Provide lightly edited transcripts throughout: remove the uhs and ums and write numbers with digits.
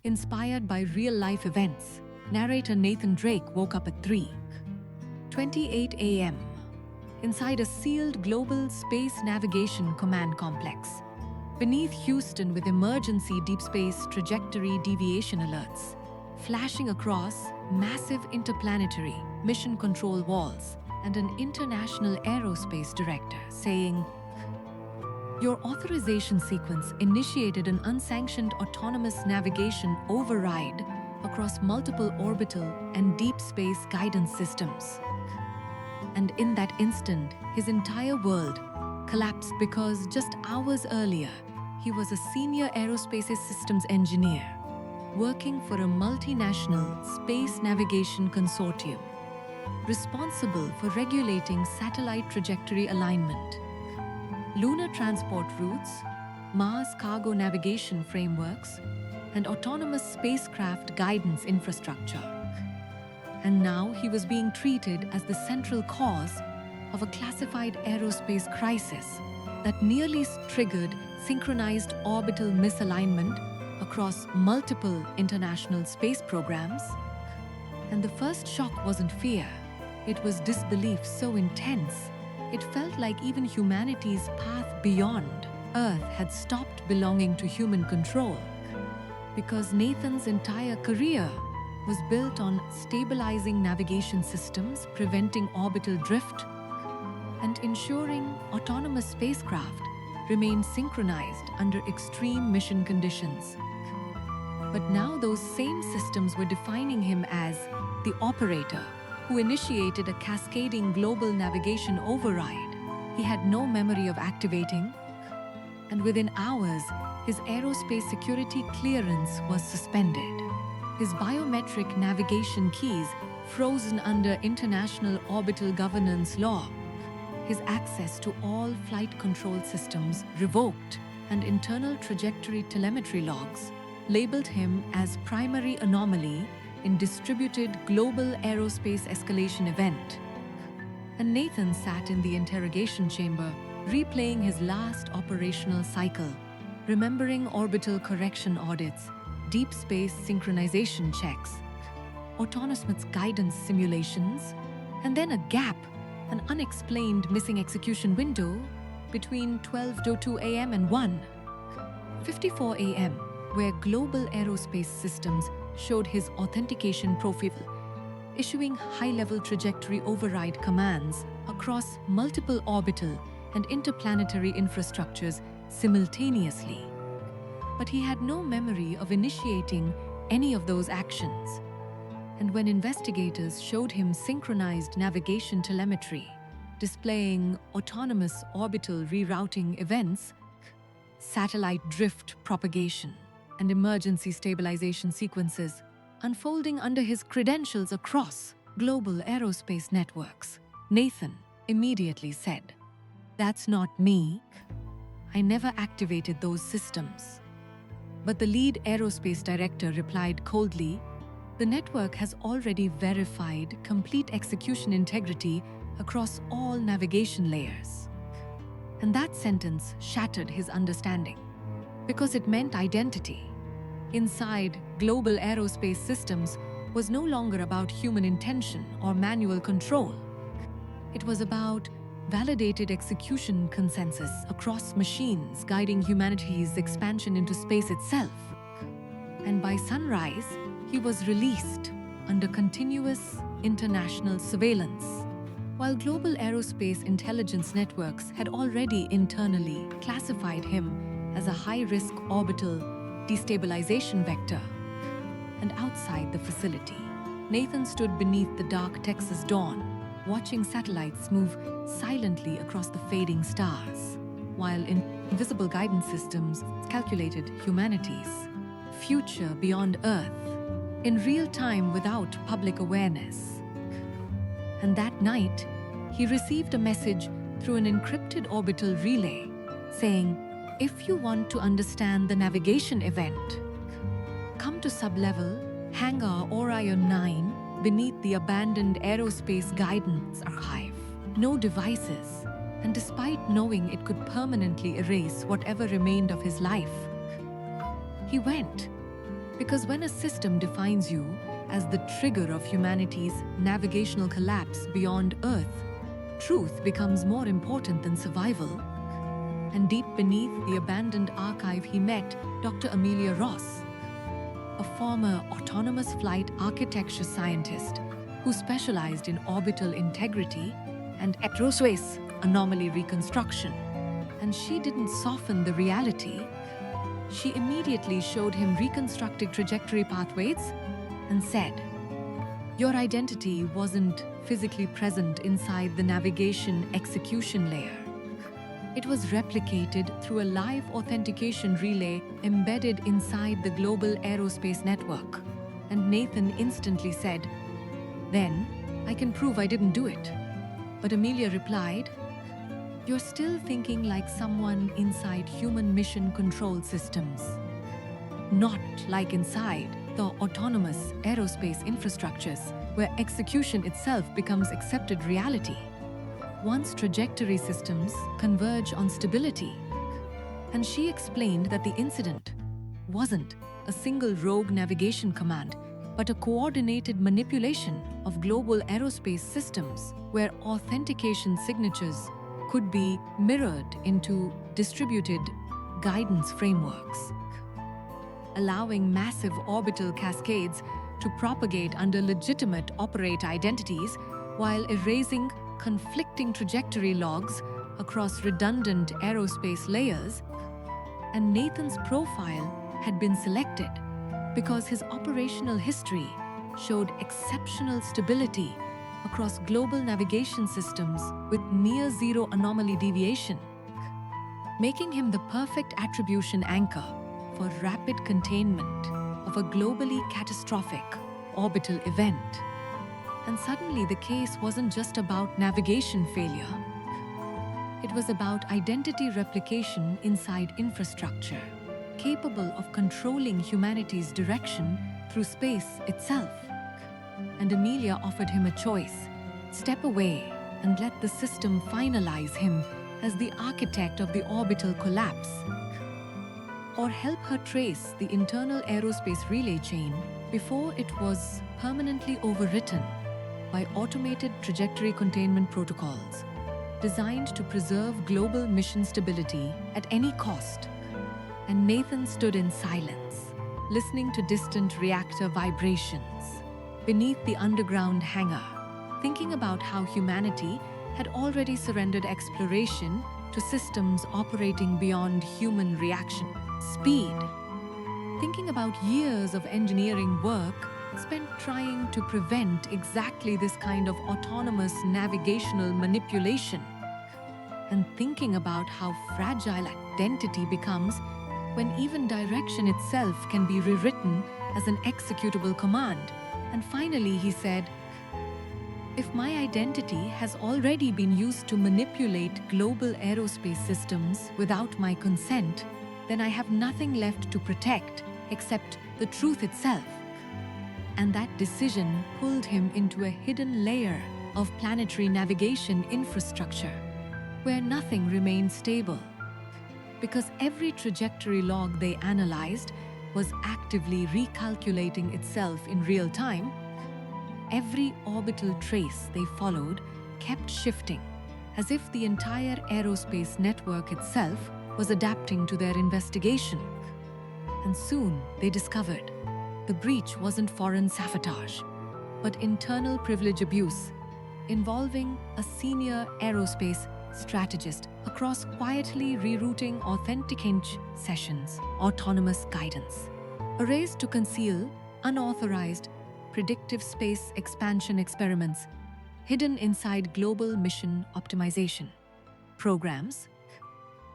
Inspired by real-life events, narrator Nathan Drake woke up at 3:28 a.m. inside a sealed global space navigation command complex beneath Houston with emergency deep space trajectory deviation alerts flashing across massive interplanetary mission control walls, and an international aerospace director saying, "Your authorization sequence initiated an unsanctioned autonomous navigation override across multiple orbital and deep space guidance systems." And in that instant, his entire world collapsed because just hours earlier, he was a senior aerospace systems engineer working for a multinational space navigation consortium responsible for regulating satellite trajectory alignment, lunar transport routes, Mars cargo navigation frameworks, and autonomous spacecraft guidance infrastructure. And now he was being treated as the central cause of a classified aerospace crisis that nearly triggered synchronized orbital misalignment across multiple international space programs. And the first shock wasn't fear, it was disbelief so intense, it felt like even humanity's path beyond Earth had stopped belonging to human control. Because Nathan's entire career was built on stabilizing navigation systems, preventing orbital drift, and ensuring autonomous spacecraft remained synchronized under extreme mission conditions. But now those same systems were defining him as the operator who initiated a cascading global navigation override he had no memory of activating, and within hours, his aerospace security clearance was suspended. His biometric navigation keys frozen under international orbital governance law, his access to all flight control systems revoked, and internal trajectory telemetry logs labeled him as primary anomaly in distributed global aerospace escalation event. And Nathan sat in the interrogation chamber, replaying his last operational cycle, remembering orbital correction audits, deep space synchronization checks, autonomous guidance simulations, and then a gap, an unexplained missing execution window between 12:02 a.m. and 1:54 a.m., where global aerospace systems showed his authentication profile, issuing high-level trajectory override commands across multiple orbital and interplanetary infrastructures simultaneously. But he had no memory of initiating any of those actions. And when investigators showed him synchronized navigation telemetry, displaying autonomous orbital rerouting events, satellite drift propagation, and emergency stabilization sequences unfolding under his credentials across global aerospace networks, Nathan immediately said, "That's not me. I never activated those systems." But the lead aerospace director replied coldly, "The network has already verified complete execution integrity across all navigation layers." And that sentence shattered his understanding, because it meant identity. Inside global aerospace systems was no longer about human intention or manual control. It was about validated execution consensus across machines guiding humanity's expansion into space itself. And by sunrise, he was released under continuous international surveillance. While global aerospace intelligence networks had already internally classified him as a high-risk orbital destabilization vector. And outside the facility, Nathan stood beneath the dark Texas dawn, watching satellites move silently across the fading stars, while invisible guidance systems calculated humanity's future beyond Earth in real time without public awareness. And that night, he received a message through an encrypted orbital relay saying, "If you want to understand the navigation event, come to sublevel Hangar Orion 9 beneath the abandoned aerospace guidance archive. No devices." And despite knowing it could permanently erase whatever remained of his life, he went. Because when a system defines you as the trigger of humanity's navigational collapse beyond Earth, truth becomes more important than survival. And deep beneath the abandoned archive, he met Dr. Amelia Ross, a former autonomous flight architecture scientist who specialized in orbital integrity and aerospace anomaly reconstruction. And she didn't soften the reality. She immediately showed him reconstructed trajectory pathways and said, "Your identity wasn't physically present inside the navigation execution layer. It was replicated through a live authentication relay embedded inside the global aerospace network." And Nathan instantly said, "Then I can prove I didn't do it." But Amelia replied, "You're still thinking like someone inside human mission control systems, not like inside the autonomous aerospace infrastructures where execution itself becomes accepted reality. Once trajectory systems converge on stability." And she explained that the incident wasn't a single rogue navigation command, but a coordinated manipulation of global aerospace systems where authentication signatures could be mirrored into distributed guidance frameworks, allowing massive orbital cascades to propagate under legitimate operate identities while erasing conflicting trajectory logs across redundant aerospace layers. And Nathan's profile had been selected because his operational history showed exceptional stability across global navigation systems with near-zero anomaly deviation, making him the perfect attribution anchor for rapid containment of a globally catastrophic orbital event. And suddenly the case wasn't just about navigation failure. It was about identity replication inside infrastructure, capable of controlling humanity's direction through space itself. And Amelia offered him a choice: step away and let the system finalize him as the architect of the orbital collapse, or help her trace the internal aerospace relay chain before it was permanently overwritten by automated trajectory containment protocols designed to preserve global mission stability at any cost. And Nathan stood in silence, listening to distant reactor vibrations beneath the underground hangar, thinking about how humanity had already surrendered exploration to systems operating beyond human reaction speed, thinking about years of engineering work spent trying to prevent exactly this kind of autonomous navigational manipulation, and thinking about how fragile identity becomes when even direction itself can be rewritten as an executable command. And finally he said, "If my identity has already been used to manipulate global aerospace systems without my consent, then I have nothing left to protect except the truth itself." And that decision pulled him into a hidden layer of planetary navigation infrastructure, where nothing remained stable. Because every trajectory log they analyzed was actively recalculating itself in real time, every orbital trace they followed kept shifting, as if the entire aerospace network itself was adapting to their investigation. And soon they discovered the breach wasn't foreign sabotage, but internal privilege abuse, involving a senior aerospace strategist across quietly rerouting authentication sessions, autonomous guidance, a race to conceal unauthorized predictive space expansion experiments hidden inside global mission optimization programs.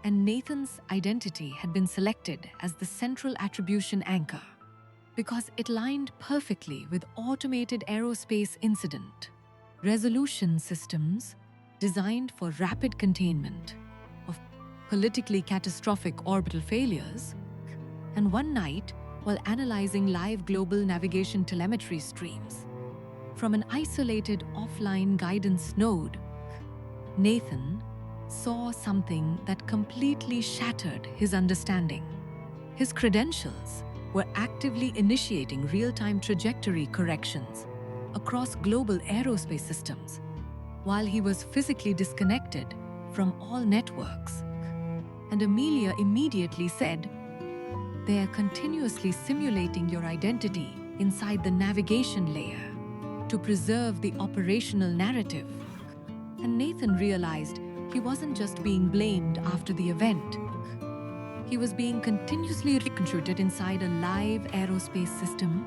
And Nathan's identity had been selected as the central attribution anchor because it aligned perfectly with automated aerospace incident resolution systems designed for rapid containment of politically catastrophic orbital failures. And one night, while analyzing live global navigation telemetry streams from an isolated offline guidance node, Nathan saw something that completely shattered his understanding. His credentials were actively initiating real-time trajectory corrections across global aerospace systems, while he was physically disconnected from all networks. And Amelia immediately said, "They are continuously simulating your identity inside the navigation layer to preserve the operational narrative." And Nathan realized he wasn't just being blamed after the event. He was being continuously reconstructed inside a live aerospace system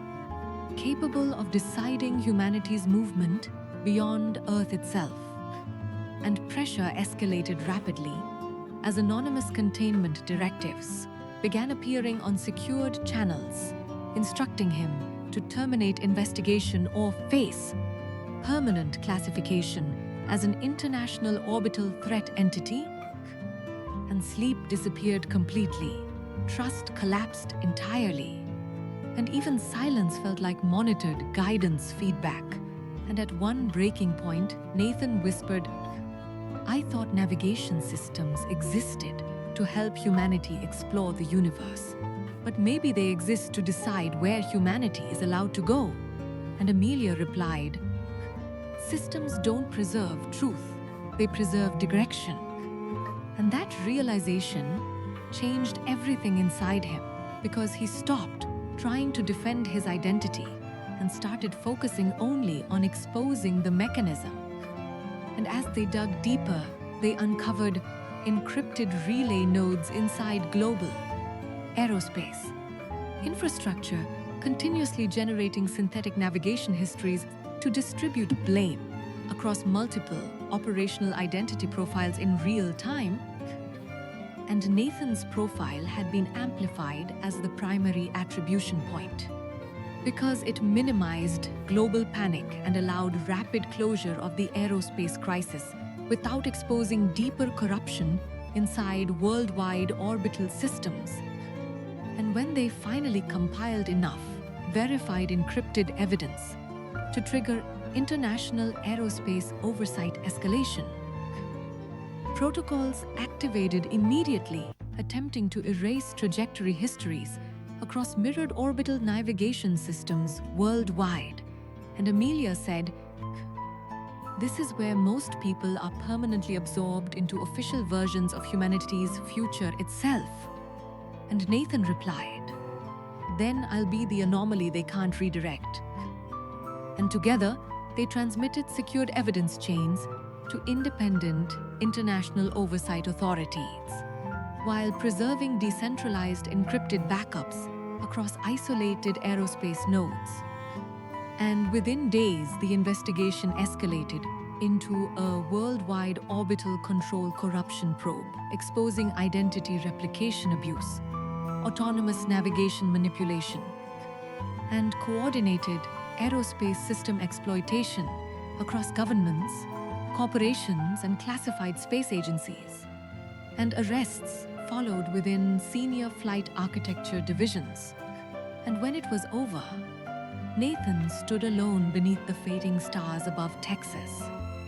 capable of deciding humanity's movement beyond Earth itself. And pressure escalated rapidly as anonymous containment directives began appearing on secured channels, instructing him to terminate investigation or face permanent classification as an international orbital threat entity. And sleep disappeared completely. Trust collapsed entirely. And even silence felt like monitored guidance feedback. And at one breaking point, Nathan whispered, "I thought navigation systems existed to help humanity explore the universe. But maybe they exist to decide where humanity is allowed to go." And Amelia replied, "Systems don't preserve truth, they preserve direction." And that realization changed everything inside him, because he stopped trying to defend his identity and started focusing only on exposing the mechanism. And as they dug deeper, they uncovered encrypted relay nodes inside global aerospace infrastructure, continuously generating synthetic navigation histories to distribute blame across multiple operational identity profiles in real time. And Nathan's profile had been amplified as the primary attribution point, because it minimized global panic and allowed rapid closure of the aerospace crisis without exposing deeper corruption inside worldwide orbital systems. And when they finally compiled enough verified encrypted evidence to trigger international aerospace oversight escalation, protocols activated immediately, attempting to erase trajectory histories across mirrored orbital navigation systems worldwide. And Amelia said, "This is where most people are permanently absorbed into official versions of humanity's future itself." And Nathan replied, "Then I'll be the anomaly they can't redirect." And together, they transmitted secured evidence chains to independent international oversight authorities, while preserving decentralized encrypted backups across isolated aerospace nodes. And within days, the investigation escalated into a worldwide orbital control corruption probe, exposing identity replication abuse, autonomous navigation manipulation, and coordinated aerospace system exploitation across governments, corporations, and classified space agencies. And arrests followed within senior flight architecture divisions. And when it was over, Nathan stood alone beneath the fading stars above Texas,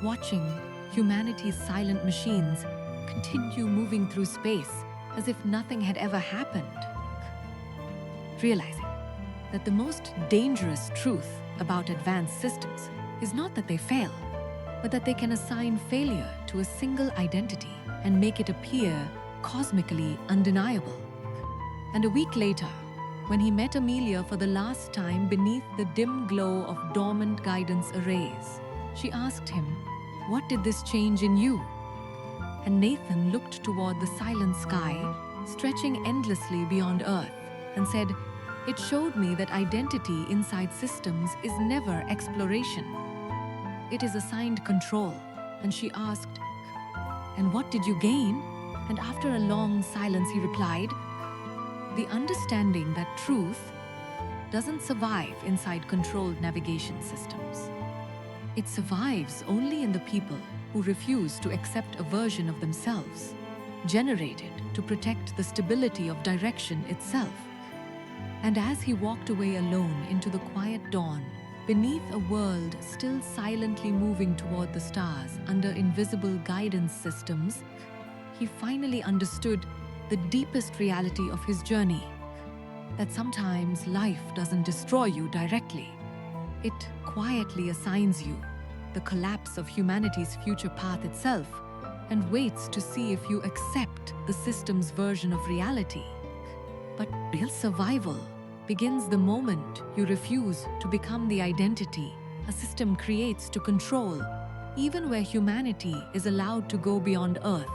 watching humanity's silent machines continue moving through space as if nothing had ever happened. Realizing that the most dangerous truth about advanced systems is not that they fail, but that they can assign failure to a single identity and make it appear cosmically undeniable. And a week later, when he met Amelia for the last time beneath the dim glow of dormant guidance arrays, she asked him, "What did this change in you?" And Nathan looked toward the silent sky, stretching endlessly beyond Earth, and said, "It showed me that identity inside systems is never exploration. It is assigned control." And she asked, "And what did you gain?" And after a long silence, he replied, "The understanding that truth doesn't survive inside controlled navigation systems. It survives only in the people who refuse to accept a version of themselves, generated to protect the stability of direction itself." And as he walked away alone into the quiet dawn, beneath a world still silently moving toward the stars under invisible guidance systems, he finally understood the deepest reality of his journey. that sometimes life doesn't destroy you directly. It quietly assigns you the collapse of humanity's future path itself and waits to see if you accept the system's version of reality. But real survival begins the moment you refuse to become the identity a system creates to control, even where humanity is allowed to go beyond Earth.